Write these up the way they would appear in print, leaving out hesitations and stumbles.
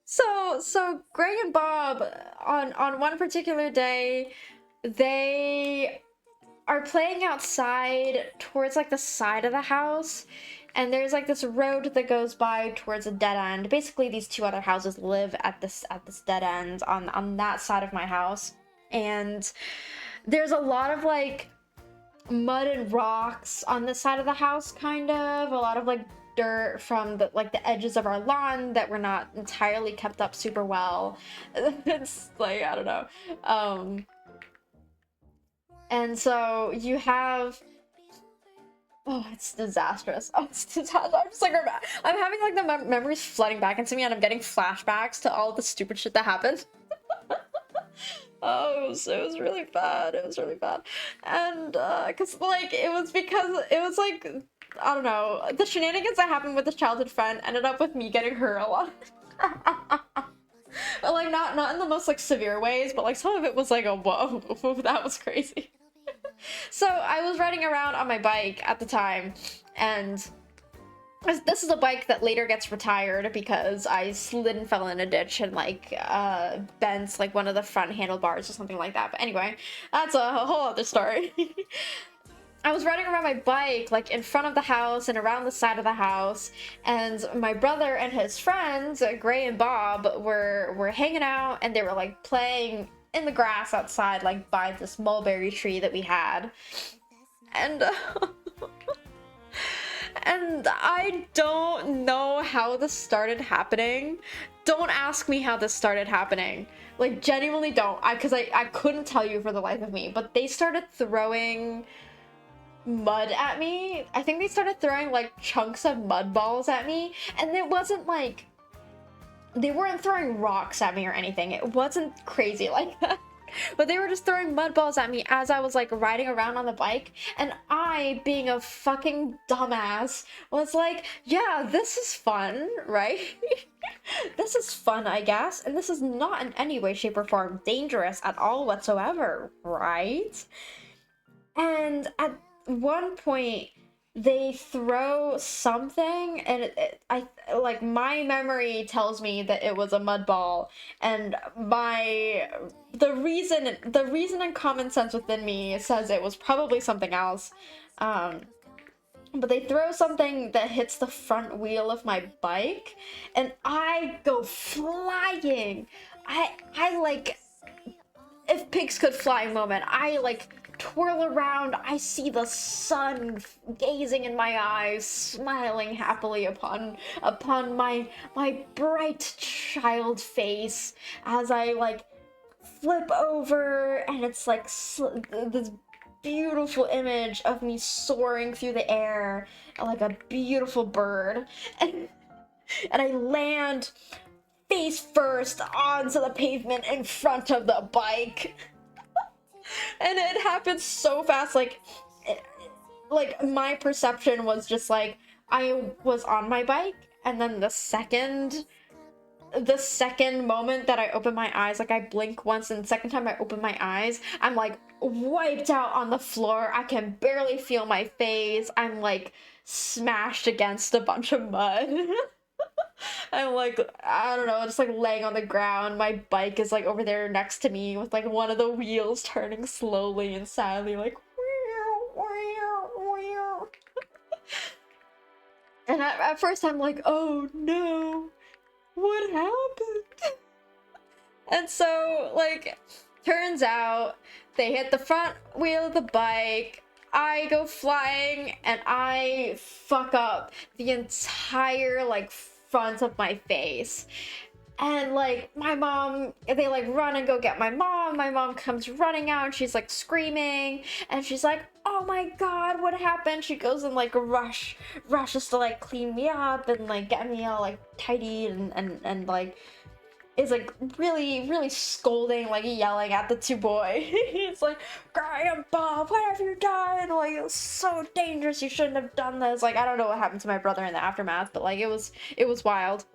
So Greg and Bob on one particular day, they are playing outside towards like the side of the house, and there's like this road that goes by towards a dead end. Basically, these two other houses live at this dead end on that side of my house, and there's a lot of like mud and rocks on this side of the house, kind of a lot of like dirt from the like the edges of our lawn that were not entirely kept up super well. It's like, I don't know. And so you have, oh, it's disastrous. Oh, it's disastrous. I'm just like, I'm having like the memories flooding back into me, and I'm getting flashbacks to all the stupid shit that happened. Oh, it was really bad. It was really bad. And, cause like, it was because, it was like, I don't know, the shenanigans that happened with this childhood friend ended up with me getting hurt a lot. But like, not in the most like severe ways, but like some of it was like, a whoa, that was crazy. So I was riding around on my bike at the time, and this is a bike that later gets retired because I slid and fell in a ditch and like bent like one of the front handlebars or something like that. But anyway, that's a whole other story. I was riding around my bike like in front of the house and around the side of the house, and my brother and his friends, Gray and Bob, were hanging out, and they were like playing in the grass outside, like by this mulberry tree that we had. And and I don't know how this started happening. Don't ask me how this started happening. Like, genuinely don't. Because I couldn't tell you for the life of me. But they started throwing mud at me. I think they started throwing, like, chunks of mud balls at me. And it wasn't, like... They weren't throwing rocks at me or anything. It wasn't crazy like that. But they were just throwing mud balls at me as I was like riding around on the bike, and I, being a fucking dumbass, was like, yeah, this is fun, right? This is fun, I guess, and this is not in any way, shape, or form dangerous at all whatsoever, right? And at one point, they throw something, and I like, my memory tells me that it was a mud ball, and the reason and common sense within me says it was probably something else. But they throw something that hits the front wheel of my bike, and I go flying. I like, if pigs could fly moment, I like twirl around. I see the sun gazing in my eyes, smiling happily upon my bright child face as I like flip over, and it's like this beautiful image of me soaring through the air like a beautiful bird, and I land face first onto the pavement in front of the bike. And it happened so fast, like my perception was just like, I was on my bike, and then the second moment that I open my eyes, like I blink once, and the second time I open my eyes, I'm like wiped out on the floor. I can barely feel my face. I'm like smashed against a bunch of mud. I'm like, I don't know, just like laying on the ground. My bike is like over there next to me with like one of the wheels turning slowly and sadly, like. And at first I'm like, oh no, what happened? And so, like, turns out they hit the front wheel of the bike. I go flying, and I fuck up the entire like front of my face. And like my mom, they like run and go get my mom. My mom comes running out, and she's like screaming, and she's like, oh my god, what happened? She goes and like rushes to like clean me up and like get me all like tidy, and like is like really scolding, like yelling at the two boys. It's like, Graham, Bob, what have you done? Like, it was so dangerous, you shouldn't have done this. Like, I don't know what happened to my brother in the aftermath, but like it was wild.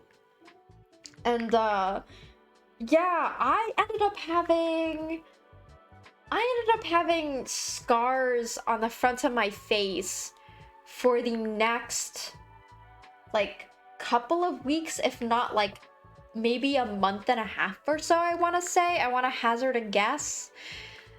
And yeah, I ended up having scars on the front of my face for the next like couple of weeks, if not like maybe a month and a half or so, I want to say. I want to hazard a guess.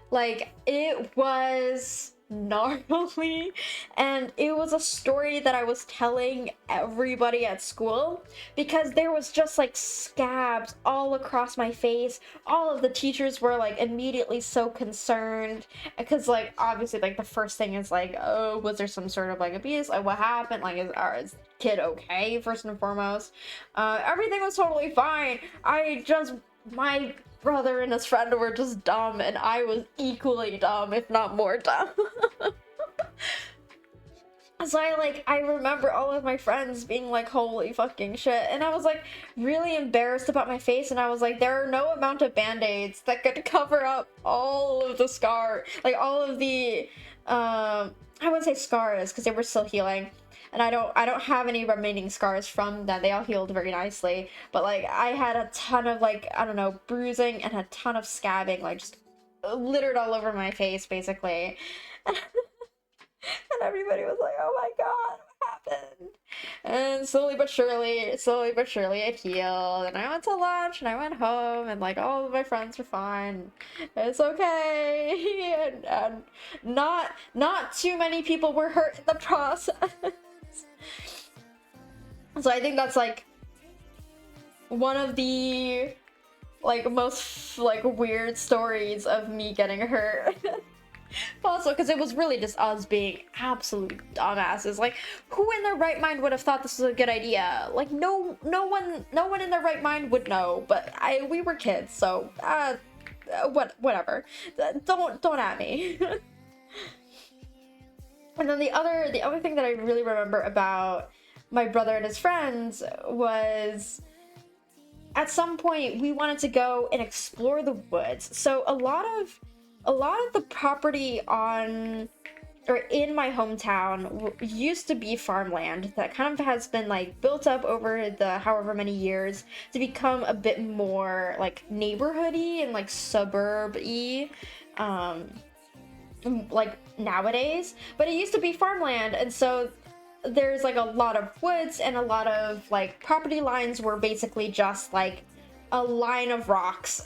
Like, it was gnarly, and it was a story that I was telling everybody at school because there was just like scabs all across my face. All of the teachers were like immediately so concerned because, like, obviously, like, the first thing is like, oh, was there some sort of like abuse? Like, what happened? Like, is kid okay, first and foremost? Everything was totally fine. My brother and his friend were just dumb, and I was equally dumb, if not more dumb. So I remember all of my friends being like, holy fucking shit, and I was like really embarrassed about my face, and I was like, there are no amount of band-aids that could cover up all of the scar, like all of the I wouldn't say scars because they were still healing, and I don't have any remaining scars from that. They all healed very nicely, but like I had a ton of, like, I don't know, bruising and a ton of scabbing, like just littered all over my face basically. And everybody was like, oh my god, what happened? And slowly but surely it healed, and I went to lunch and I went home, and like all of my friends were fine. It's okay. And not too many people were hurt in the process. So I think that's like one of the like most like weird stories of me getting hurt. Also, because it was really just us being absolute dumbasses. Like, who in their right mind would have thought this was a good idea? Like, no one in their right mind would know. But we were kids, so whatever. Don't at me. And then the other thing that I really remember about my brother and his friends was, at some point we wanted to go and explore the woods. So a lot of the property on or in my hometown used to be farmland that kind of has been like built up over the however many years to become a bit more like neighborhoody and like suburb-y, like nowadays. But it used to be farmland, and so there's like a lot of woods, and a lot of like property lines were basically just like a line of rocks.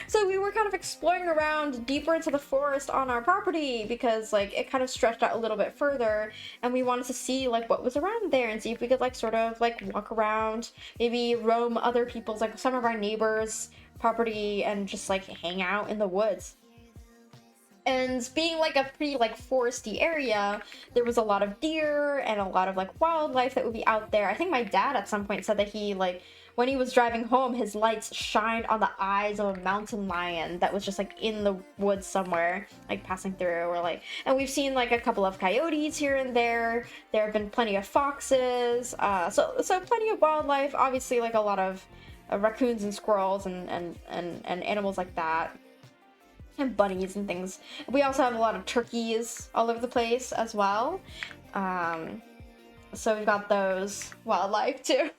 So we were kind of exploring around deeper into the forest on our property because like it kind of stretched out a little bit further, and we wanted to see like what was around there and see if we could like sort of like walk around, maybe roam other people's, like some of our neighbors' property, and just like hang out in the woods. And being like a pretty like foresty area, there was a lot of deer and a lot of like wildlife that would be out there. I think my dad at some point said that he like, when he was driving home, his lights shined on the eyes of a mountain lion that was just like in the woods somewhere, like passing through, or like, and we've seen like a couple of coyotes here and there. There have been plenty of foxes, so plenty of wildlife. Obviously, like a lot of raccoons and squirrels and animals like that, and bunnies and things. We also have a lot of turkeys all over the place as well. So we've got those wildlife too.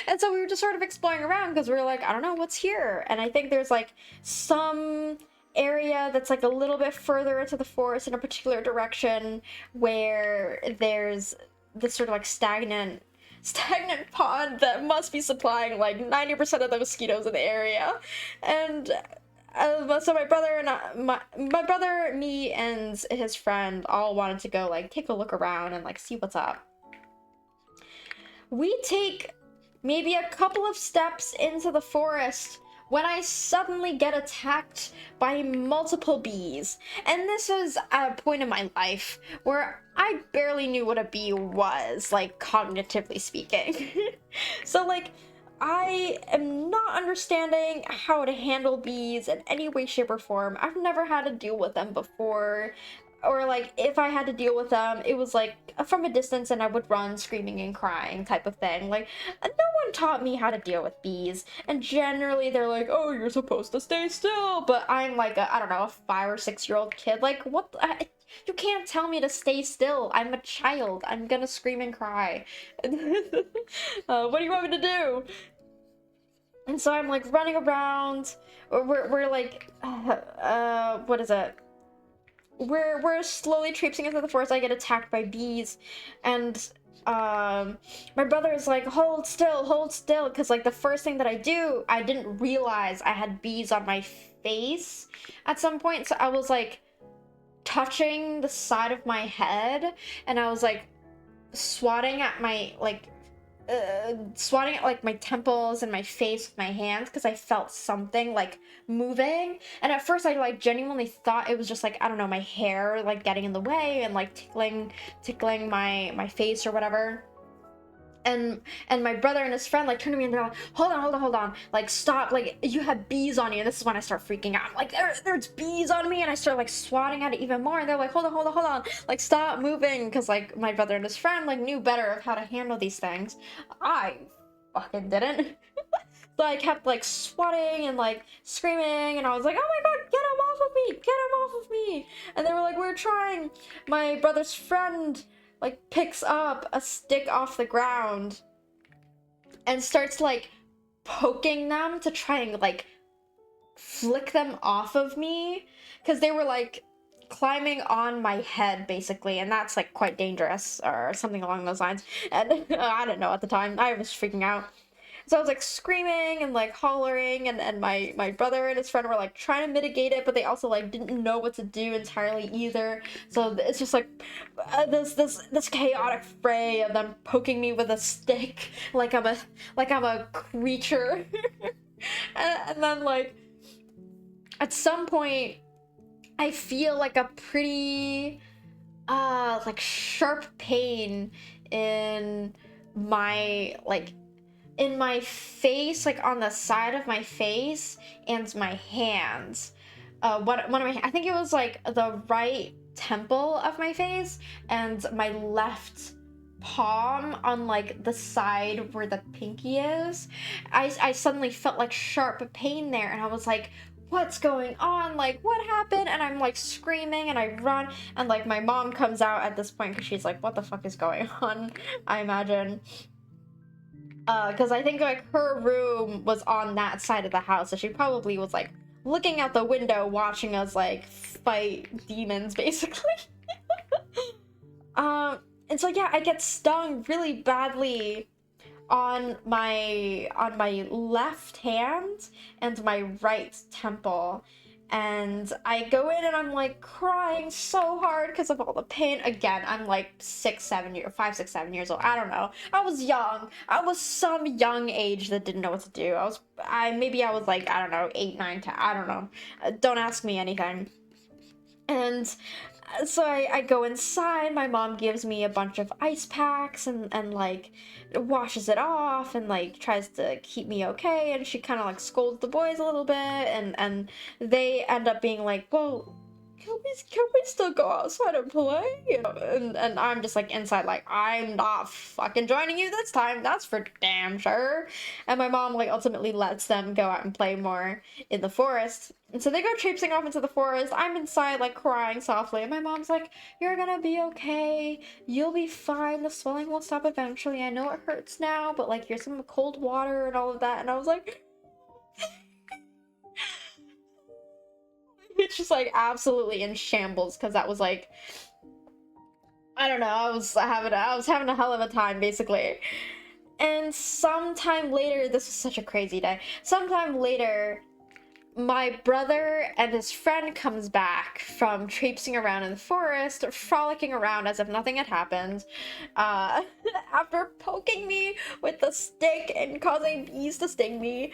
And so we were just sort of exploring around because we were like, I don't know what's here. And I think there's like some area that's like a little bit further into the forest in a particular direction where there's this sort of like stagnant pond that must be supplying like 90% of the mosquitoes in the area. And so my brother and my brother, me, and his friend all wanted to go like take a look around and like see what's up. We take maybe a couple of steps into the forest when I suddenly get attacked by multiple bees. And this is a point in my life where I barely knew what a bee was, like cognitively speaking. So like, I am not understanding how to handle bees in any way, shape, or form. I've never had to deal with them before. Or like, if I had to deal with them, it was like from a distance and I would run screaming and crying type of thing. Like, no one taught me how to deal with bees. And generally they're like, oh, you're supposed to stay still. But I'm like a, I don't know, a 5 or 6 year old kid. Like, what? You can't tell me to stay still. I'm a child. I'm gonna scream and cry. What do you want me to do? And so I'm like running around. We're like, what is it? We're slowly traipsing into the forest. I get attacked by bees, and my brother is like, hold still, because like the first thing that I do, I didn't realize I had bees on my face at some point, so I was like touching the side of my head, and I was like swatting at my swatting at like my temples and my face with my hands because I felt something like moving. And at first I like genuinely thought it was just like, I don't know, my hair like getting in the way and like tickling my face or whatever. And my brother and his friend like turned to me and they're like, hold on, like stop, like you have bees on you. And this is when I start freaking out. I'm like, there's bees on me, and I start like swatting at it even more, and they're like, hold on, like stop moving, because like my brother and his friend like knew better of how to handle these things. I fucking didn't. So I kept like swatting and like screaming, and I was like, oh my god, get him off of me, get him off of me. And they were like, we're trying. My brother's friend like picks up a stick off the ground and starts like poking them to try and like flick them off of me, because they were like climbing on my head basically, and that's like quite dangerous or something along those lines. And I didn't know at the time, I was freaking out. So I was like screaming and like hollering, and my brother and his friend were like trying to mitigate it, but they also like didn't know what to do entirely either. So it's just like this chaotic fray of them poking me with a stick like I'm a creature. And then like at some point I feel like a pretty like sharp pain in my face, like on the side of my face and my hands. One of my, I think it was like the right temple of my face and my left palm on like the side where the pinky is. I suddenly felt like sharp pain there, and I was like, what's going on? Like, what happened? And I'm like screaming and I run, and like my mom comes out at this point because she's like, what the fuck is going on? I imagine. Because I think like her room was on that side of the house, so she probably was like looking out the window watching us like fight demons basically. And so yeah, I get stung really badly on my left hand and my right temple, and I go in and I'm like crying so hard because of all the pain. Again, I'm like 5, 6, 7 years old. I don't know. I was young. I was some young age that didn't know what to do. Maybe I was like, I don't know, 8, 9, 10. I don't know. Don't ask me anything. And so I go inside, my mom gives me a bunch of ice packs and like washes it off and like tries to keep me okay, and she kind of like scolds the boys a little bit, and they end up being like, well, can we still go outside and play? You know, and I'm just like inside like, I'm not fucking joining you this time, that's for damn sure. And my mom like ultimately lets them go out and play more in the forest. And so they go traipsing off into the forest. I'm inside like crying softly, and my mom's like, you're gonna be okay, you'll be fine, the swelling will stop eventually, I know it hurts now, but like here's some cold water and all of that. And I was like, it's just like absolutely in shambles, because that was like, I don't know, I was having a hell of a time basically. And sometime later, this was such a crazy day, sometime later my brother and his friend comes back from traipsing around in the forest, frolicking around as if nothing had happened, after poking me with the stick and causing bees to sting me.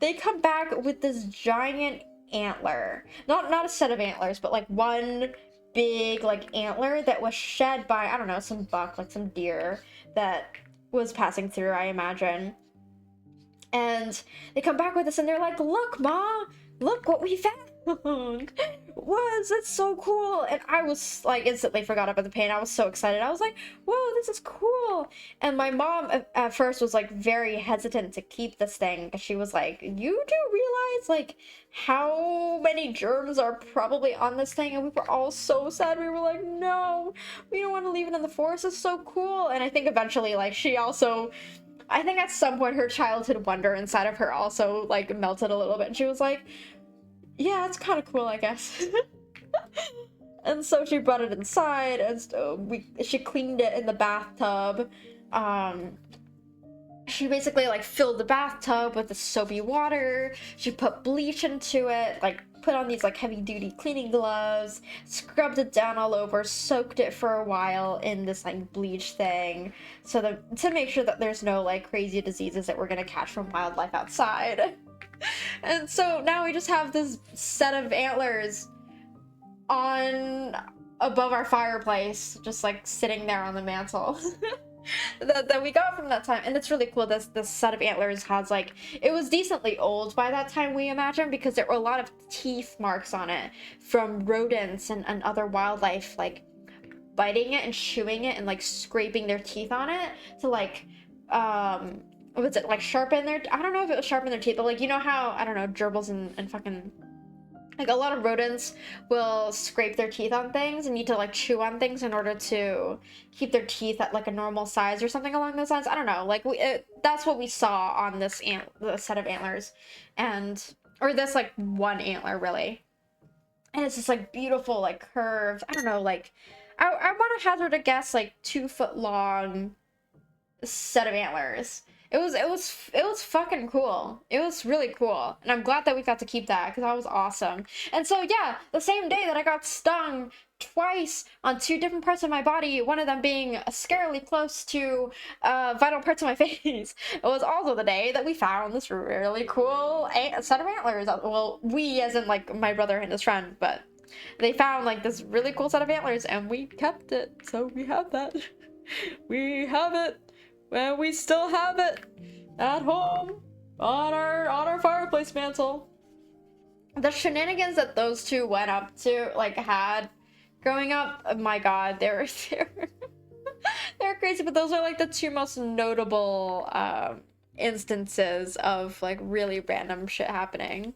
They come back with this giant antler, not a set of antlers, but like one big like antler that was shed by, I don't know, some buck, like some deer that was passing through, I imagine. And they come back with this and they're like, look, Ma, look what we found. Was it's so cool. And I was like instantly forgot about the pain. I was so excited. I was like, whoa, this is cool. And my mom at first was like very hesitant to keep this thing, because she was like, you do realize like how many germs are probably on this thing? And we were all so sad. We were like, no, we don't want to leave it in the forest, it's so cool. And I think eventually like she also, I think at some point her childhood wonder inside of her also like melted a little bit, and she was like, yeah, it's kind of cool, I guess. And so she brought it inside, and so she cleaned it in the bathtub. She basically like filled the bathtub with the soapy water. She put bleach into it, like put on these like heavy duty cleaning gloves, scrubbed it down all over, soaked it for a while in this like bleach thing, so that to make sure that there's no like crazy diseases that we're gonna catch from wildlife outside. And so now we just have this set of antlers on above our fireplace, just like sitting there on the mantle. that we got from that time, and it's really cool. This set of antlers has like, it was decently old by that time, we imagine, because there were a lot of teeth marks on it from rodents and other wildlife like biting it and chewing it and like scraping their teeth on it to like was it like sharpen their, I don't know if it was sharpen their teeth, but like, you know how, I don't know, gerbils and fucking like a lot of rodents will scrape their teeth on things and need to like chew on things in order to keep their teeth at like a normal size or something along those lines. I don't know, like that's what we saw on this set of antlers, and or this like one antler really, and it's just like beautiful like curves. I don't know, like I want to hazard a guess like 2 foot long set of antlers. It was fucking cool. It was really cool. And I'm glad that we got to keep that, because that was awesome. And so yeah, the same day that I got stung twice on 2 different parts of my body, one of them being scarily close to vital parts of my face, it was also the day that we found this really cool set of antlers. Well, we as in like my brother and his friend, but they found like this really cool set of antlers and we kept it. So we have that. We have it. Well, we still have it at home on our fireplace mantle. The shenanigans that those two went up to, like, had growing up, oh my god, they're crazy. But those are like the 2 most notable instances of like really random shit happening.